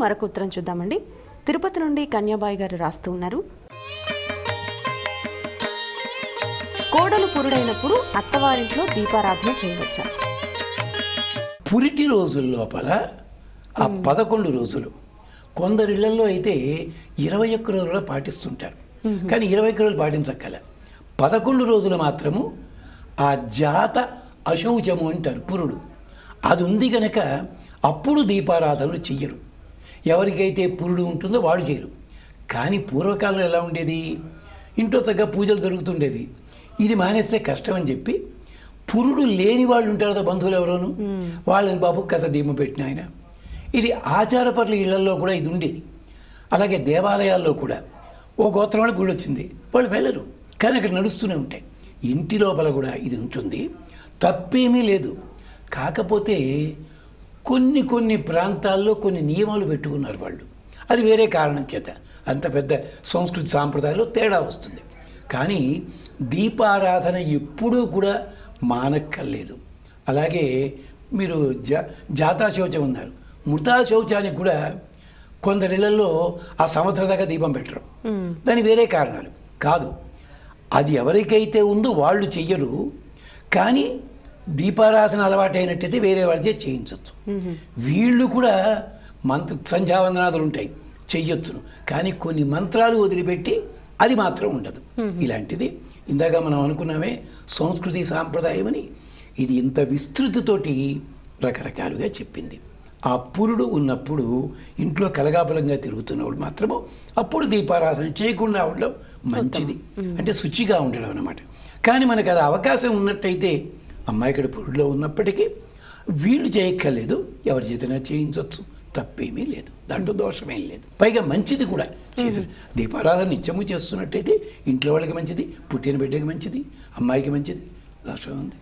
మరొక ఉత్తరం చూద్దామండి. తిరుపతి నుండి కన్యాబాయి గారు రాస్తూ ఉన్నారు. కోడలు పురుడైనప్పుడు అత్తవారింట్లో దీపారాధన చేయవచ్చా? పురిటి రోజుల లోపల ఆ 11 రోజులు కొందరిళ్లలో అయితే 21 రోజులు పాటిస్తుంటారు. కానీ 21 రోజులు పాటించక్కల 11 రోజులు మాత్రము ఆ జాత అశౌచము అంటారు పురుడు. అది ఉంది కనుక అప్పుడు దీపారాధనలు చెయ్యరు. ఎవరికైతే పురుడు ఉంటుందో వాడు చేయరు. కానీ పూర్వకాలంలో ఎలా ఉండేది, ఇంట్లో చక్కగా పూజలు జరుగుతుండేది. ఇది మానేస్తే కష్టం అని చెప్పి పురుడు లేని వాళ్ళు ఉంటారు కదా బంధువులు ఎవరోను, వాళ్ళని బాబు కథ దీపం పెట్టిన ఆయన. ఇది ఆచారపరుల ఇళ్లలో కూడా ఇది ఉండేది. అలాగే దేవాలయాల్లో కూడా ఓ గోత్రం వాళ్ళ గుడి వచ్చింది, వాళ్ళు వెళ్ళరు, కానీ అక్కడ నడుస్తూనే ఉంటాయి. ఇంటి లోపల కూడా ఇది ఉంటుంది, తప్పేమీ లేదు. కాకపోతే కొన్ని ప్రాంతాల్లో కొన్ని నియమాలు పెట్టుకున్నారు వాళ్ళు. అది వేరే కారణం చేత అంత పెద్ద సంస్కృతి సాంప్రదాయాల్లో తేడా వస్తుంది. కానీ దీపారాధన ఎప్పుడూ కూడా మానక్కర్లేదు. అలాగే మీరు జాతాశౌచం ఉన్నారు, మృతాశౌచానికి కూడా కొందరిళ్లలో ఆ సంవత్సరం దాకా దీపం పెట్టరు. దాని వేరే కారణాలు కాదు. అది ఎవరికైతే ఉందో వాళ్ళు చెయ్యరు. కానీ దీపారాధన అలవాటైనట్టయితే వేరే వాళ్ళే చేయించవచ్చు. వీళ్ళు కూడా సంధ్యావందనాదులు ఉంటాయి, చెయ్యొచ్చును. కానీ కొన్ని మంత్రాలు వదిలిపెట్టి అది మాత్రం ఉండదు. ఇలాంటిది ఇందాక మనం అనుకున్నామే సంస్కృతి సాంప్రదాయం అని, ఇది ఇంత విస్తృతితోటి రకరకాలుగా చెప్పింది. ఆ పురుడు ఉన్నప్పుడు ఇంట్లో కలగాబలంగా తిరుగుతున్నప్పుడు మాత్రము అప్పుడు దీపారాధన చేయకుండా ఉండడం మంచిది. అంటే శుచిగా ఉండడం అన్నమాట. కానీ మనకు అది అవకాశం ఉన్నట్టయితే అమ్మాయి ఇక్కడ పురుడులో ఉన్నప్పటికీ వీళ్ళు చేయక్కర్లేదు, ఎవరి చేతనా చేయించవచ్చు, తప్పేమీ లేదు, దాంట్లో దోషమేం లేదు. పైగా మంచిది కూడా చేసి దీపారాధన నిత్యము చేస్తున్నట్టయితే ఇంట్లో వాళ్ళకి మంచిది, పుట్టిన బిడ్డకి మంచిది, అమ్మాయికి మంచిది, దోషం ఉంది.